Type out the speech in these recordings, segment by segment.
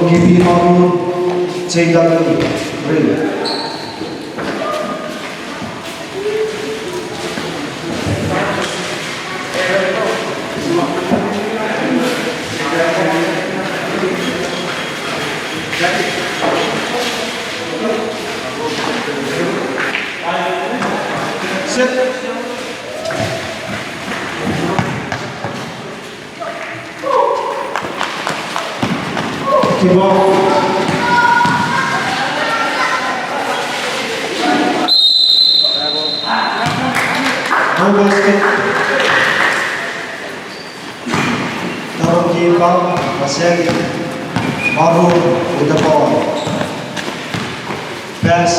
Torongki-A maupun JW Ring. Set. Keep on. No basket. Torongki-A Vasek Maru with the ball. Pass.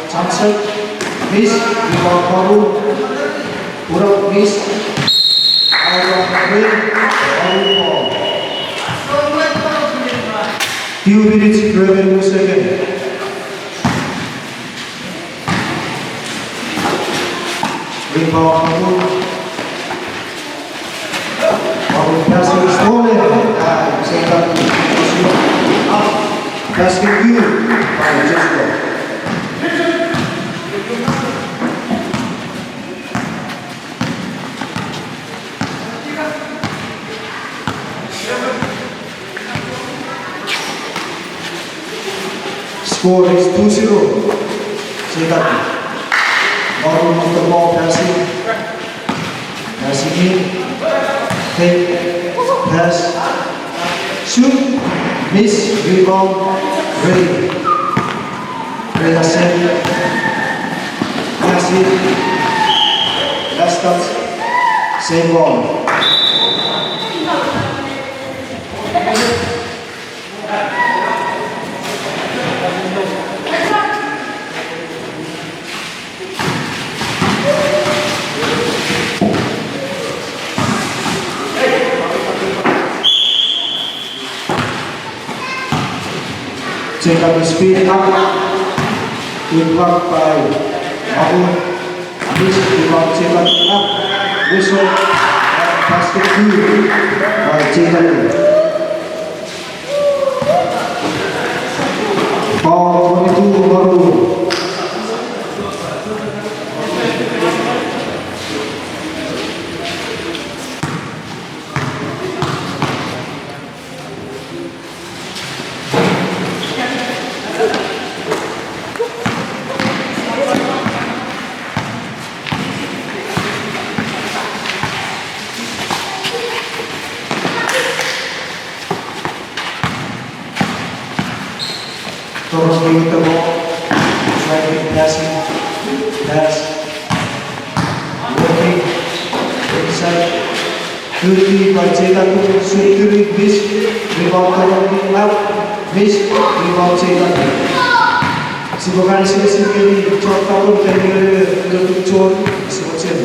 Jump shot. Miss. Rebound Maru. Put up miss, out of the ring, ball. Few minutes, 12 seconds. Rebound, Maru passing slowly. Basket good by Jessica. Score is 2-0. Sekali. Maru with the ball passing. Passing in. Take. Pass. Shoot. Miss. Rebound. Ray. Ray has set. Pass it. Last touch. Same ball. Check up the speed up. Good block by Maru. Miss. Rebound. Check up. Whistle. Basket good by JW. Ball 22 Maru. Torongki with the ball, driving, passing, pass, working, inside, good feed by JW, shoot, miss, rebound Torongki out, miss, rebound JW. Semoga sini cor tahun dari untuk cor, semacam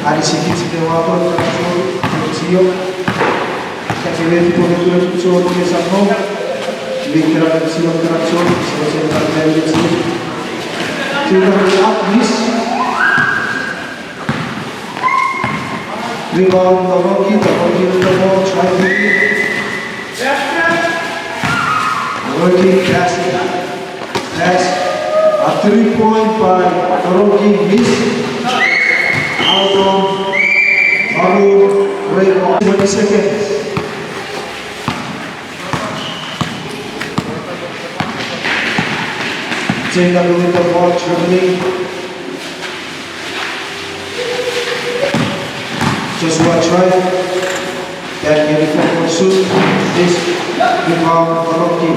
hari sedikit waktu cor, siok, kacau itu untuk cor biasa Lingkaran silang teraksur, selesai dari sini. Sudah up, miss. Rebound Torongki with the ball, try to working, passing, pass. A 3-point by Torongki, miss. Out of Maru, great ball. 20 seconds. JW with the ball, dribbling. Joshua try. That beautiful shoot. This rebound Torongki.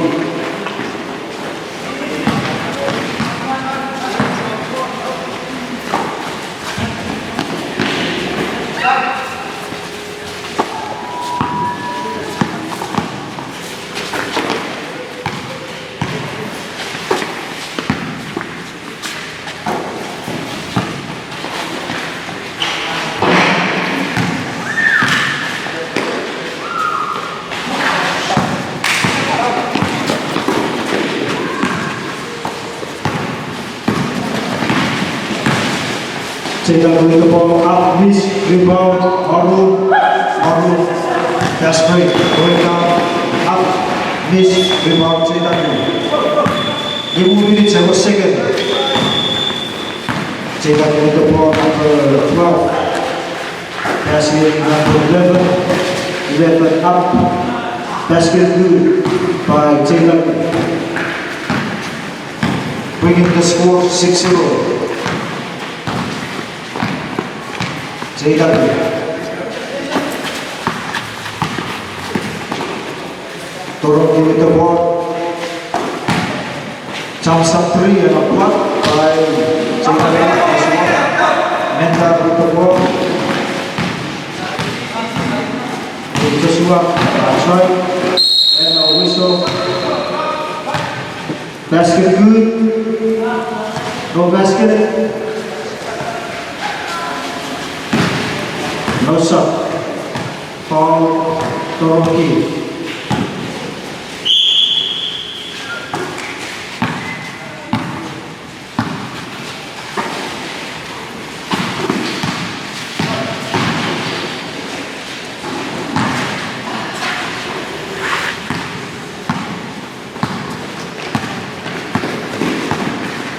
JW with the ball up, miss, rebound, Maru, fast break, going down, up, miss, rebound, JW. 2 second. JW with the ball number 12, basket number 11 up, basket good by JW. Bringing the score 6-0. JW. Torongki with the ball. Jump shot 3 and a block by JW. Mental with the ball. Joshua, try. And a whistle. Basket good. No basket. No shot. Foul Torongki.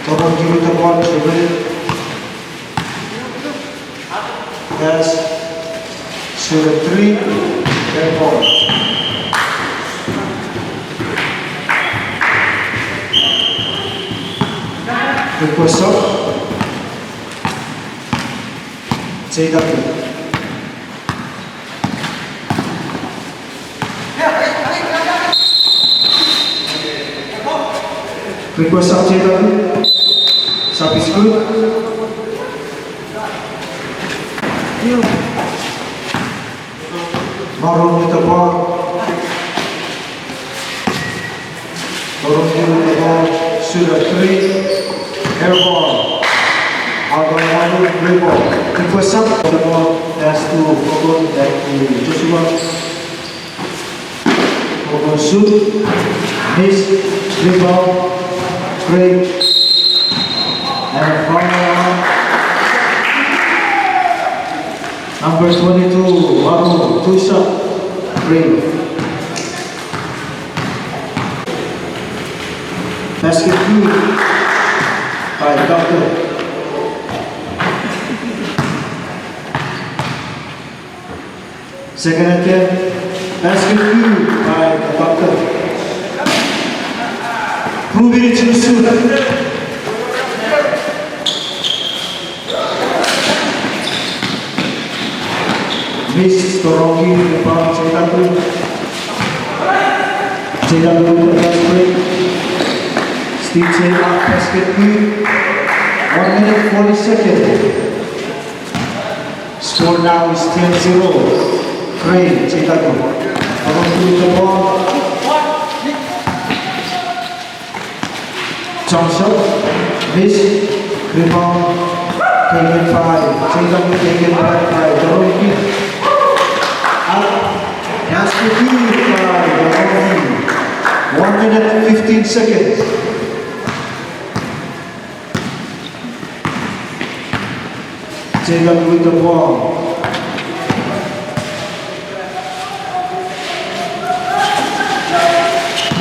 Torongki with the ball to win. Yes. Shoot a 3, and ball. Request up. JW. Request up, JW. Shot is good. Maroon with the ball. Torongki with the ball. Shoot a 3. Air ball. Maroon, red ball. Request up. The ball has to Ogon, back to Joshua. Ogon shoot. Miss. Rebound. Great. And final. Number 22, Maru, 2 shot, great. Basket good by Doctor. Second attempt, basket good by the Doctor. Prove it to shoot. Miss Torongki with the ball, JW. JW with the fast break. Steve J up, basket good. 1 minute 40 seconds. Score now is 10-0. Great, JW. Torongki with the ball. Jump shot. Miss. Rebound. Taken by JW, taken back by Torongki. Basket good by Torongki. 1 minute 15 seconds. JW with the ball.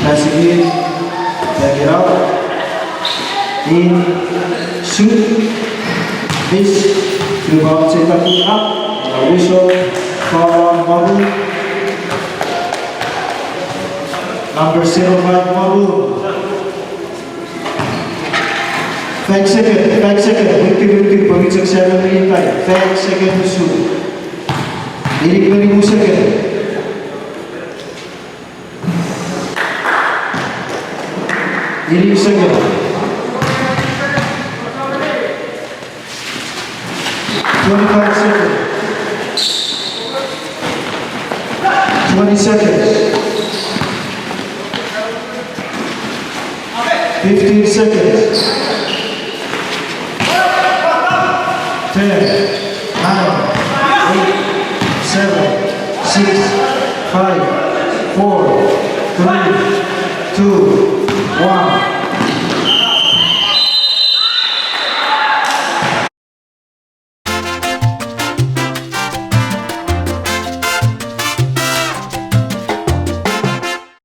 Pass it in. Back it out. In. Shoot. Miss. Rebound JW up. And a whistle for Maru. Number 05, Maru. 5 second. Berhenti, pemirsa saya mengintai. 5 second to shoot. Ini 20 second. Ini second. 25 seconds. 20 seconds. 15 seconds. 10, 9, 8, 7, 6, 5, 4, 3, 2, 1.